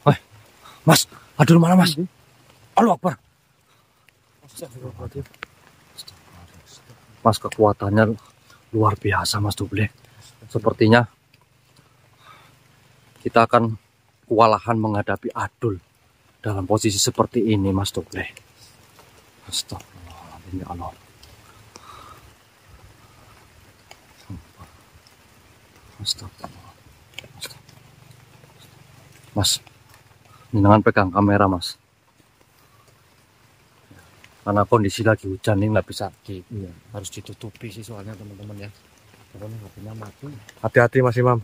Woi, Mas, adul mana Mas? Allahu Akbar. Mas, kekuatannya luar biasa Mas Doble. Sepertinya kita akan kewalahan menghadapi adul dalam posisi seperti ini Mas Doble. Astagfirullahaladzim ya Allah. Astagfirullah. Mas, jangan pegang kamera Mas. Karena kondisi lagi hujan ini nggak bisa harus ditutupi sih soalnya teman-teman ya. Karena HP-nya mati. Hati-hati Mas Imam.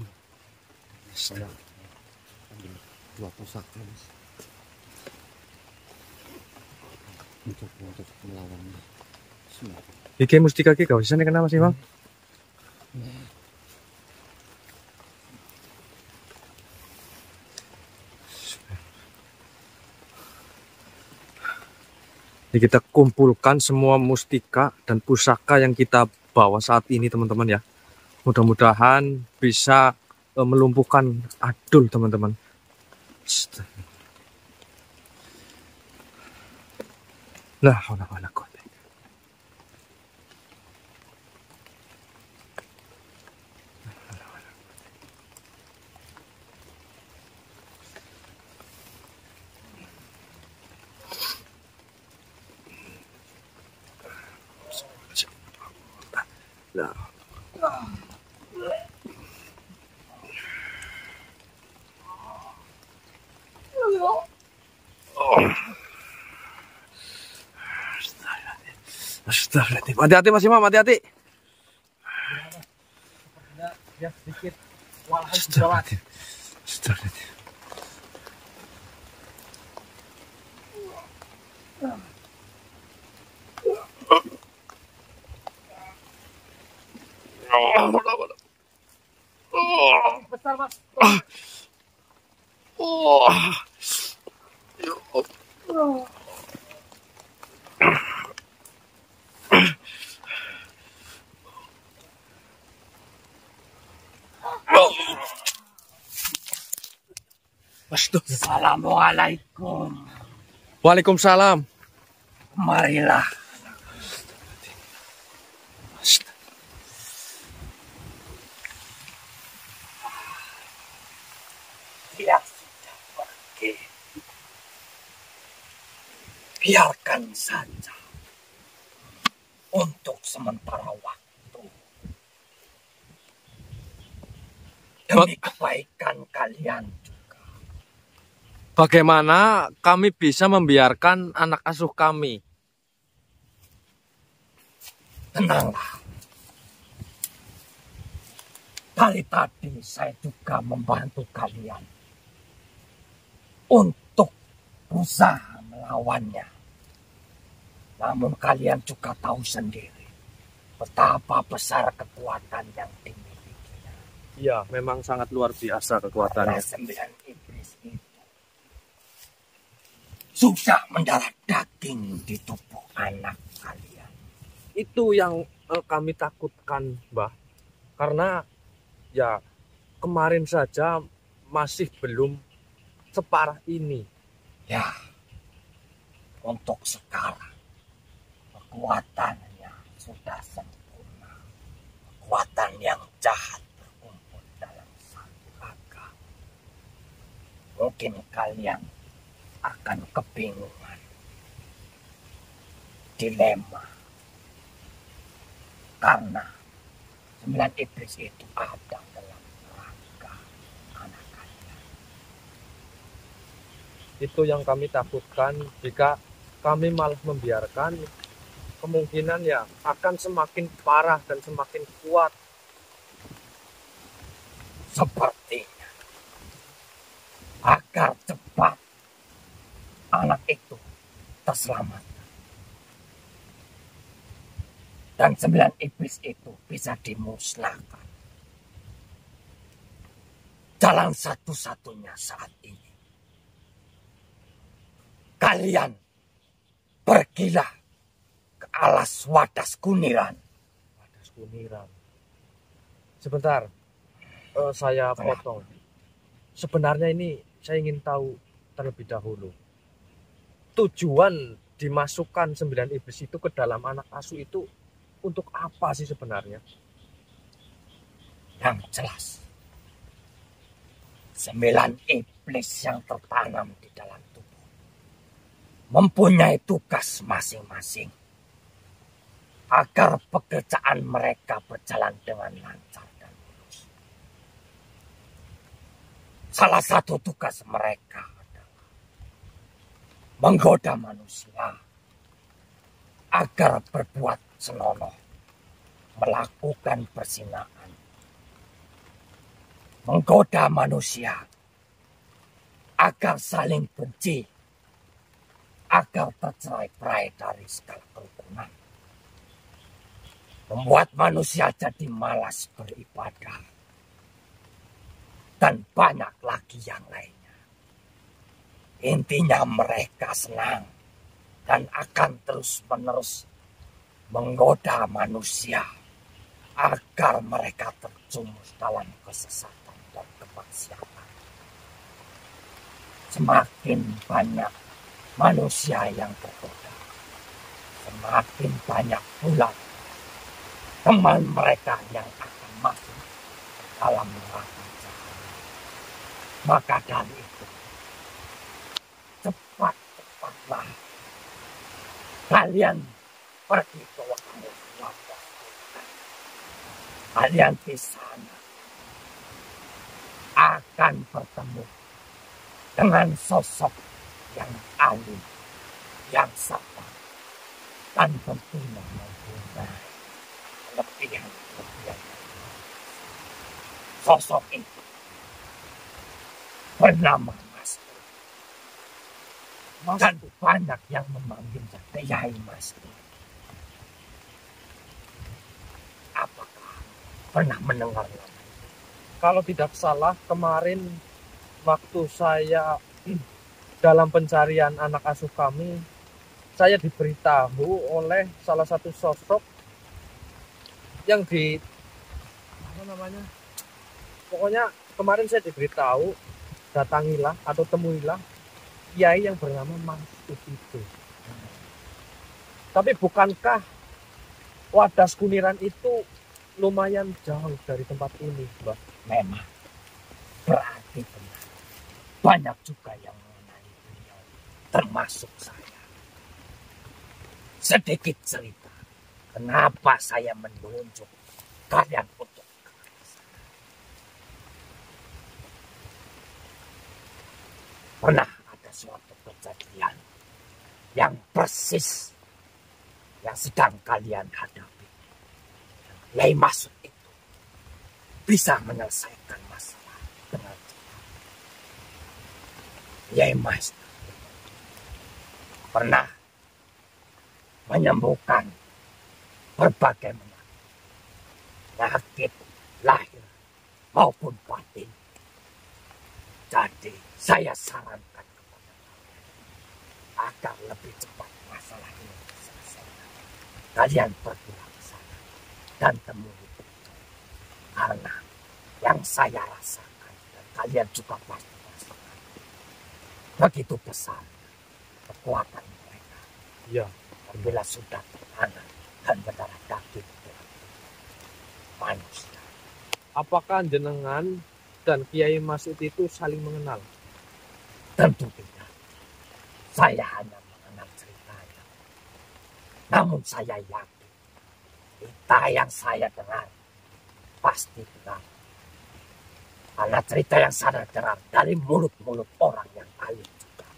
Saya ambil 2 pusaka Mas. Untuk melawannya. Iki mustika iki gak bisa nih kena Mas Imam. Ini kita kumpulkan semua mustika dan pusaka yang kita bawa saat ini teman-teman ya. Mudah-mudahan bisa melumpuhkan adul teman-teman. Lah, wala kuat. Nah. Astagfirullahaladzim. Hati-hati Mas Imam, hati-hati. Ya, sedikit. Astagfirullahaladzim. Astagfirullahaladzim. Besar Mas. Assalamualaikum. Waalaikumsalam. Marilah. Dia sudah pergi. Biarkan saja. Untuk sementara waktu. Demi kebaikan kalian. Bagaimana kami bisa membiarkan anak asuh kami? Tenanglah. Dari tadi saya juga membantu kalian untuk berusaha melawannya. Namun kalian juga tahu sendiri betapa besar kekuatan yang dimilikinya. Iya, memang sangat luar biasa kekuatannya. 9 iblis itu sudah mendarah daging di tubuh anak kalian. Itu yang kami takutkan, Mbah. Karena ya kemarin saja masih belum separah ini. Ya, untuk sekarang kekuatannya sudah sempurna. Kekuatan yang jahat berkumpul dalam satu agama. Mungkin kalian akan kebingungan, dilema, karena 9 iblis itu ada dalam rangka anak kalian. Itu yang kami takutkan. Jika kami malah membiarkan, kemungkinan ya akan semakin parah dan semakin kuat. Sepertinya agar cepat anak itu terselamatkan dan 9 iblis itu bisa dimusnahkan. Jalan satu-satunya saat ini, kalian pergilah ke alas Wadas Kuniran. Wadas Kuniran. Sebentar, saya potong. Sebenarnya ini saya ingin tahu terlebih dahulu. Tujuan dimasukkan 9 iblis itu ke dalam anak asuh itu untuk apa sih sebenarnya? Yang jelas, 9 iblis yang tertanam di dalam tubuh mempunyai tugas masing-masing agar pekerjaan mereka berjalan dengan lancar dan mulus. Salah satu tugas mereka adalah menggoda manusia agar berbuat senonoh, melakukan perzinaan, menggoda manusia agar saling benci, agar tercerai-berai dari segala kerukunan, membuat manusia jadi malas beribadah, dan banyak lagi yang lainnya. Intinya mereka senang dan akan terus-menerus menggoda manusia agar mereka terjumus dalam kesesatan dan kemaksiatan. Semakin banyak manusia yang tergoda, semakin banyak pula teman mereka yang akan masuk dalam neraka jahanam. Maka dari itu, cepat-cepatlah kalian pergi ke waktu wadah. Kalian di sana akan bertemu dengan sosok yang alim, yang sabar, dan tentunya mempunyai kelebihan-kelebihan. Sosok itu bernama Mas Tur. Dan banyak yang memanggilnya Kiai Mas Tur. Apakah pernah mendengar nama? Kalau tidak salah kemarin waktu saya dalam pencarian anak asuh kami, saya diberitahu oleh salah satu sosok yang pokoknya kemarin saya diberitahu, datangilah atau temuilah kiai yang bernama Mas Tur itu. Tapi bukankah Wadas Kuniran itu lumayan jauh dari tempat ini, Mbak? Memang berarti benar. Banyak juga yang mengenai beliau, termasuk saya. Sedikit cerita, kenapa saya menunjuk kalian untuk ke sana. Pernah ada suatu kejadian yang persis yang sedang kalian hadapi. Kiai Mas Tur itu bisa menyelesaikan masalah dengan cepat. Kiai Mas Tur pernah menyembuhkan berbagai penyakit lahir maupun batin. Jadi saya sarankan kepada kalian agar lebih cepat masalah ini diselesaikan. Kalian pergilah ke sana dan temui itu. Karena yang saya rasakan dan kalian juga pasti rasakan, begitu besar kekuatan mereka. Ya. Bila sudah tertanam dan berdarah daging manusia. Apakah jenengan dan Kiai Mas Tur itu saling mengenal? Tentu tidak. Saya hanya mengenal ceritanya. Namun saya yakin cerita yang saya dengar pasti benar. Karena cerita yang saya dengar dari mulut-mulut orang yang alim juga.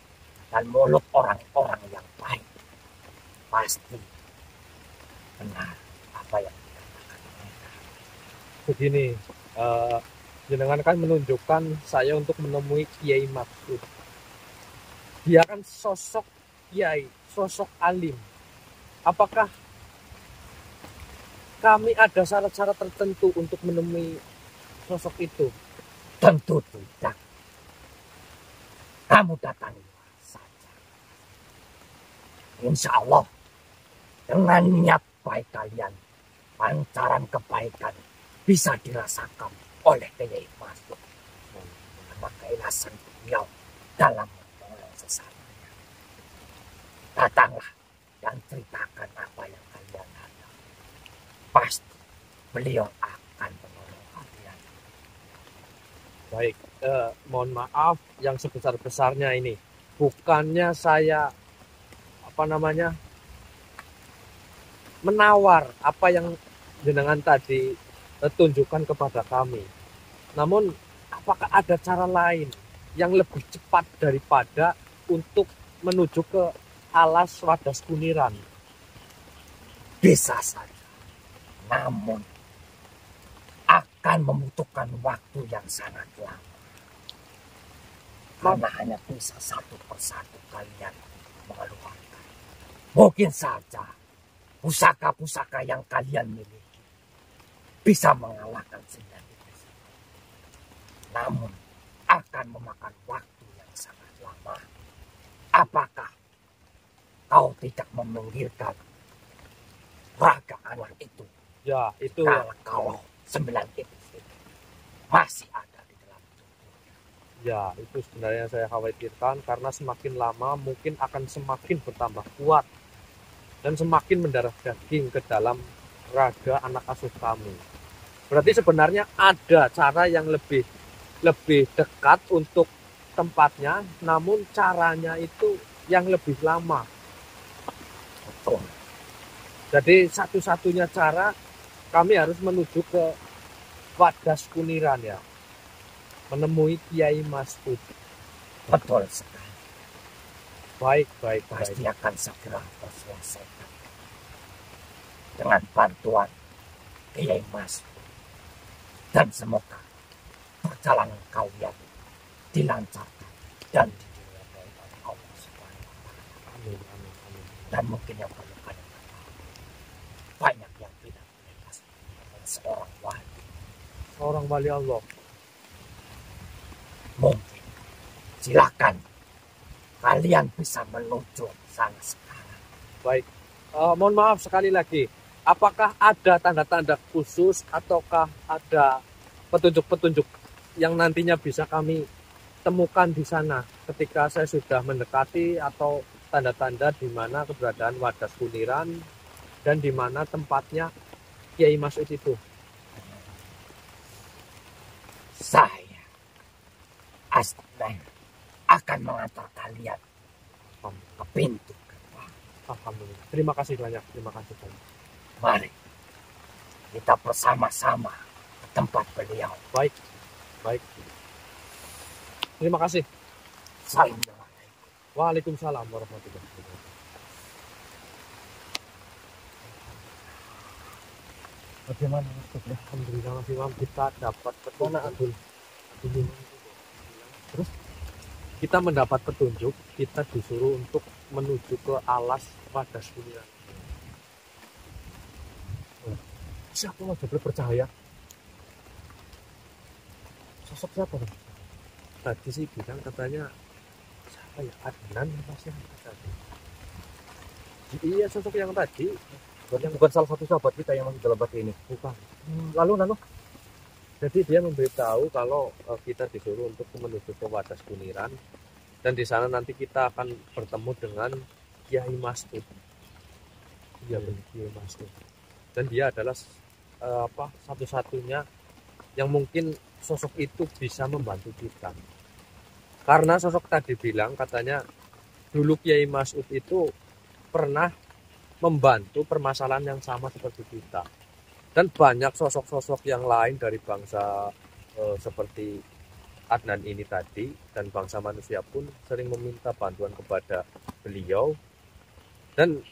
Dan mulut orang-orang yang baik. Pasti benar apa yang dikatakan mereka. Begini, jenengan kan menunjukkan saya untuk menemui Kiai Mas Tur. Dia kan sosok kiai, sosok alim. Apakah kami ada syarat-syarat tertentu untuk menemui sosok itu? Tentu tidak. Kamu datangi saja. Insya Allah dengan niat baik kalian, pancaran kebaikan bisa dirasakan oleh Kiai Masuk karena keikhlasan beliau dalam menolong sesamanya. Datanglah dan ceritakan apa yang kalian ada. Pasti beliau akan menolong kalian. Baik, mohon maaf yang sebesar-besarnya ini. Bukannya saya menawar apa yang jenengan tadi tunjukkan kepada kami. Namun apakah ada cara lain yang lebih cepat daripada untuk menuju ke alas Wadas Kuniran? Bisa saja, namun akan membutuhkan waktu yang sangat lama. Karena hanya bisa satu persatu kalian mengeluarkan. Mungkin saja pusaka-pusaka yang kalian miliki bisa mengalahkan sembilan itu. Namun akan memakan waktu yang sangat lama. Apakah kau tidak memanggilkan raga anak itu? Ya, itu Kalau sembilan itu masih ada di dalam tubuhnya. ya, itu sebenarnya saya khawatirkan karena semakin lama mungkin akan semakin bertambah kuat dan semakin mendarah daging ke dalam raga anak asuh kami. Berarti sebenarnya ada cara yang lebih dekat untuk tempatnya, namun caranya itu yang lebih lama. Betul. Jadi satu-satunya cara kami harus menuju ke Wadas Kuniran ya, menemui Kiai Masud. Betul sekali. Baik. Pasti akan segera terselesaikan dengan bantuan Kiai Masud. Dan semoga perjalanan kalian dilancarkan dan diridhoi oleh Allah Subhanahu wa Ta'ala. Amin. Dan mungkin yang perlu kalian ketahui, banyak yang tidak mereka adalah seorang wali. Allah. Mungkin silakan kalian bisa menuju sana sekarang. Baik, mohon maaf sekali lagi. Apakah ada tanda-tanda khusus ataukah ada petunjuk-petunjuk yang nantinya bisa kami temukan di sana ketika saya sudah mendekati atau tanda-tanda di mana keberadaan Wadas Kuniran dan di mana tempatnya Kiai Masud itu? Saya Asnan akan mengantar kalian ke pintu gerbang. Alhamdulillah. Terima kasih banyak. Mari kita bersama-sama ke tempat beliau. Baik. Terima kasih. Assalamualaikum. Waalaikumsalam warahmatullahi wabarakatuh. Bagaimana? Alhamdulillah Mas Imam, kita dapat petunjuk. Terus kita mendapat petunjuk, kita disuruh untuk menuju ke alas Wadas Kuniran. Siapa yang boleh percaya? Sosok siapa? Tadi sih bilang katanya siapa ya, Adnan apa siapa tadi? Iya, sosok yang tadi. Berarti bukan salah satu sahabat kita yang masih dalam batu ini. Bukan. Lalu. Jadi dia memberitahu kalau kita disuruh untuk menuju ke Wadas Kuniran dan di sana nanti kita akan bertemu dengan Kiai Masud. Iya, Kiai Masud. Dan dia adalah satu-satunya yang mungkin sosok itu bisa membantu kita. Karena sosok tadi bilang katanya dulu Kiai Masud itu pernah membantu permasalahan yang sama seperti kita. Dan banyak sosok-sosok yang lain dari bangsa seperti Adnan ini tadi dan bangsa manusia pun sering meminta bantuan kepada beliau. Dan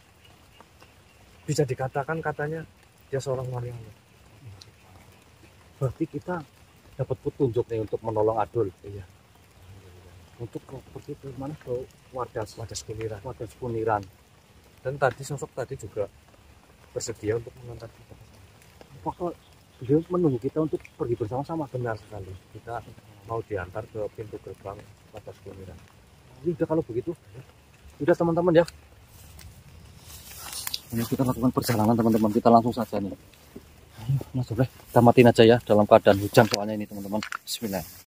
bisa dikatakan katanya dia seorang wali Allah. Berarti kita dapat petunjuk nih untuk menolong Adul. Iya. Untuk pergi ke mana? Ke Wadas Kuniran. Dan tadi sosok tadi juga bersedia untuk mengantar kita. Apakah beliau menunggu kita untuk pergi bersama-sama? Benar sekali. Kita mau diantar ke pintu gerbang Wadas Kuniran. Udah kalau begitu, udah teman-teman ya. Ini kita lakukan perjalanan teman-teman. Kita langsung saja nih. Ayo, Mas Dobleh, kita matiin aja ya dalam keadaan hujan soalnya ini teman-teman. Bismillah.